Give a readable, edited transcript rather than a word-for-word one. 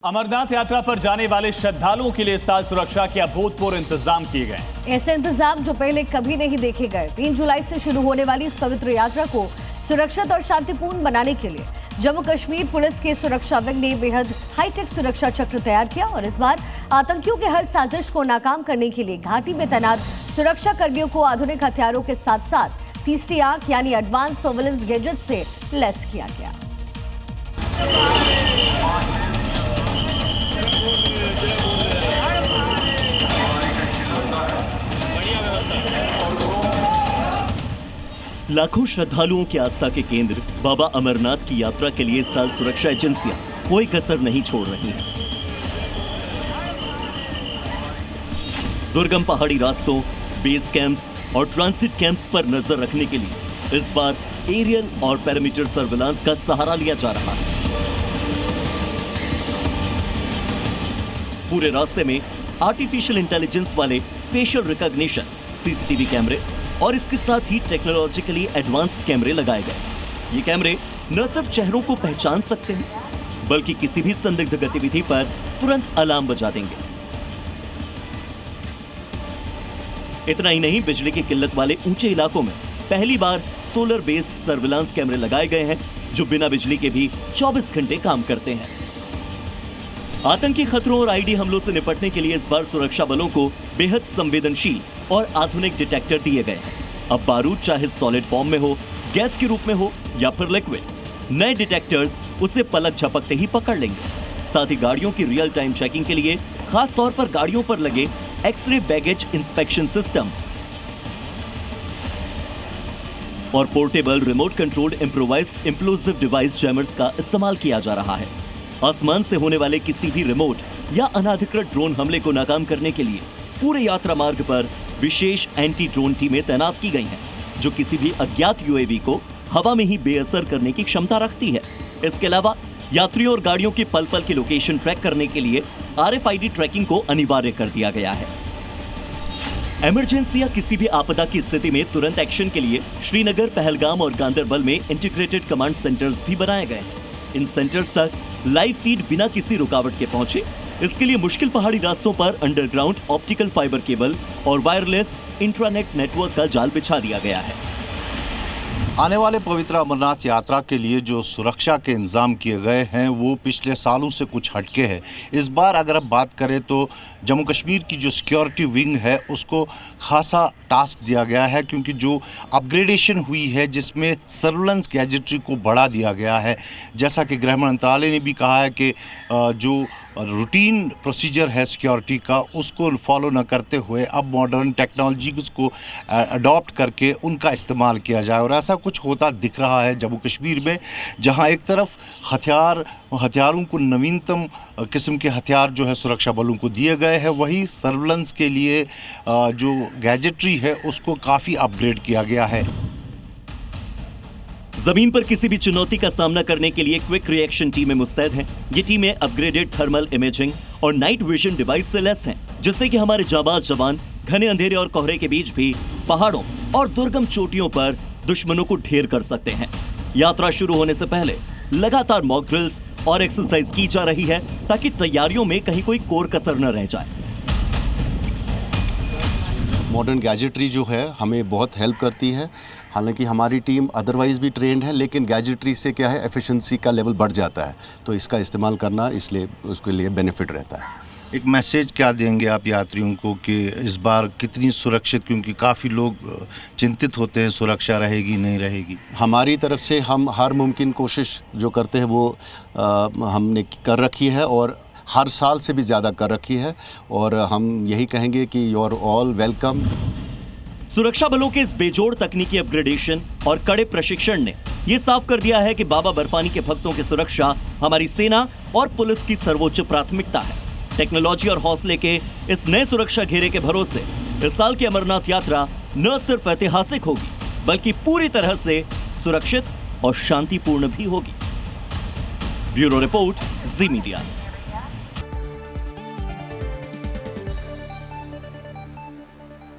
अमरनाथ यात्रा पर जाने वाले श्रद्धालुओं के लिए इस साल सुरक्षा के अभूतपूर्व इंतजाम किए गए। ऐसे इंतजाम जो पहले कभी नहीं देखे गए। 3 जुलाई से शुरू होने वाली इस पवित्र यात्रा को सुरक्षित और शांतिपूर्ण बनाने के लिए जम्मू कश्मीर पुलिस के सुरक्षा विंग ने बेहद हाईटेक सुरक्षा चक्र तैयार किया और इस बार आतंकियों के हर साजिश को नाकाम करने के लिए घाटी में तैनात सुरक्षा कर्मियों को आधुनिक हथियारों के साथ साथ तीसरी आंख यानी एडवांस सर्विलेंस गैजेट से लैस किया गया। लाखों श्रद्धालुओं की आस्था के केंद्र बाबा अमरनाथ की यात्रा के लिए इस साल सुरक्षा एजेंसियां कोई कसर नहीं छोड़ रही हैं। दुर्गम पहाड़ी रास्तों, बेस कैंप्स और ट्रांसिट कैंप्स पर नजर रखने के लिए इस बार एरियल और पैरामीटर सर्विलांस का सहारा लिया जा रहा है। पूरे रास्ते में आर्टिफिशियल इंटेलिजेंस वाले फेशियल रिकॉग्निशन, सीसीटीवी कैमरे और इसके साथ ही टेक्नोलॉजिकली एडवांस्ड कैमरे लगाए गए। ये कैमरे न सिर्फ चेहरों को पहचान सकते हैं बल्कि किसी भी संदिग्ध गतिविधि पर तुरंत अलार्म बजा देंगे। इतना ही नहीं, बिजली की किल्लत वाले ऊंचे इलाकों में पहली बार सोलर बेस्ड सर्विलांस कैमरे लगाए गए हैं जो बिना बिजली के भी 24 घंटे काम करते हैं। आतंकी खतरों और आईडी हमलों से निपटने के लिए इस बार सुरक्षा बलों को बेहद संवेदनशील और आधुनिक डिटेक्टर दिए गए हैं। अब बारूद चाहे सॉलिड फॉर्म में हो, गैस के रूप में हो या फिर लिक्विड, नए डिटेक्टर्स उसे पलक झपकते ही पकड़ लेंगे। साथ ही गाड़ियों की रियल टाइम चेकिंग के लिए खास तौर पर गाड़ियों पर लगे एक्सरे बैगेज इंस्पेक्शन सिस्टम और portable remote controlled improvised इम्प्लोसिव device jammers का इस्तेमाल किया जा रहा है। आसमान से होने वाले किसी भी रिमोट या अनाधिकृत ड्रोन हमले को नाकाम करने के लिए पूरे यात्रा मार्ग पर विशेष एंटी ड्रोन टीमें तैनात की गई हैं, जो किसी भी अज्ञात यूएवी को हवा में ही बेअसर करने की क्षमता रखती है। इसके अलावा यात्रियों और गाड़ियों के पल पल की लोकेशन ट्रैक करने के लिए RFID ट्रैकिंग को अनिवार्य कर दिया गया है। इमरजेंसी या किसी भी आपदा की स्थिति में तुरंत एक्शन के लिए श्रीनगर, पहलगाम और गांदरबल में इंटीग्रेटेड कमांड सेंटर्स भी बनाए गए हैं। इन सेंटर्स तक लाइव फीड बिना किसी रुकावट के पहुंचे, इसके लिए मुश्किल पहाड़ी रास्तों पर अंडरग्राउंड ऑप्टिकल फाइबर केबल और वायरलेस इंट्रानेट नेटवर्क का जाल बिछा दिया गया है। आने वाले पवित्र अमरनाथ यात्रा के लिए जो सुरक्षा के इंतजाम किए गए हैं वो पिछले सालों से कुछ हटके हैं। इस बार अगर अब बात करें तो जम्मू कश्मीर की जो सिक्योरिटी विंग है उसको खासा टास्क दिया गया है, क्योंकि जो अपग्रेडेशन हुई है जिसमें सर्विलेंस गैजेटरी को बढ़ा दिया गया है। जैसा कि गृह मंत्रालय ने भी कहा है कि जो रूटीन प्रोसीजर है सिक्योरिटी का उसको फॉलो न करते हुए अब मॉडर्न टेक्नोलॉजीज़ को अडॉप्ट करके उनका इस्तेमाल किया जाए। और ऐसा कुछ होता दिख रहा है जम्मू कश्मीर में, जहां एक तरफ हथियारों को नवीनतम किस्म के हथियार जो है सुरक्षा बलों को दिए गए हैं, वही सर्विलेंस के लिए जो गैजेटरी है उसको काफ़ी अपग्रेड किया गया है। जमीन पर किसी भी चुनौती का सामना करने के लिए क्विक रिएक्शन टीमें मुस्तैद हैं। ये टीमें अपग्रेडेड थर्मल इमेजिंग और नाइट विजन डिवाइस से लैस हैं, जिससे कि हमारे जाबाज जवान घने अंधेरे और कोहरे के बीच भी पहाड़ों और दुर्गम चोटियों पर दुश्मनों को ढेर कर सकते हैं। यात्रा शुरू होने से पहले लगातार मॉक ड्रिल्स और एक्सरसाइज की जा रही है ताकि तैयारियों में कहीं कोई कोर कसर न रह जाए। मॉडर्न गैजेटरी जो है हमें बहुत हेल्प करती है। हालांकि हमारी टीम अदरवाइज भी ट्रेंड है, लेकिन गैजेटरी से क्या है एफिशिएंसी का लेवल बढ़ जाता है, तो इसका इस्तेमाल करना इसलिए उसके लिए बेनिफिट रहता है। एक मैसेज क्या देंगे आप यात्रियों को कि इस बार कितनी सुरक्षित, क्योंकि काफ़ी लोग चिंतित होते हैं सुरक्षा रहेगी नहीं रहेगी। हमारी तरफ से हम हर मुमकिन कोशिश जो करते हैं वो हमने कर रखी है और हर साल से भी ज़्यादा कर रखी है, और हम यही कहेंगे कि यू आर ऑल वेलकम। सुरक्षा बलों के इस बेजोड़ तकनीकी अपग्रेडेशन और कड़े प्रशिक्षण ने यह साफ कर दिया है कि बाबा बर्फानी के भक्तों की सुरक्षा हमारी सेना और पुलिस की सर्वोच्च प्राथमिकता है। टेक्नोलॉजी और हौसले के इस नए सुरक्षा घेरे के भरोसे इस साल की अमरनाथ यात्रा न सिर्फ ऐतिहासिक होगी बल्कि पूरी तरह से सुरक्षित और शांतिपूर्ण भी होगी। ब्यूरो रिपोर्ट, जी मीडिया।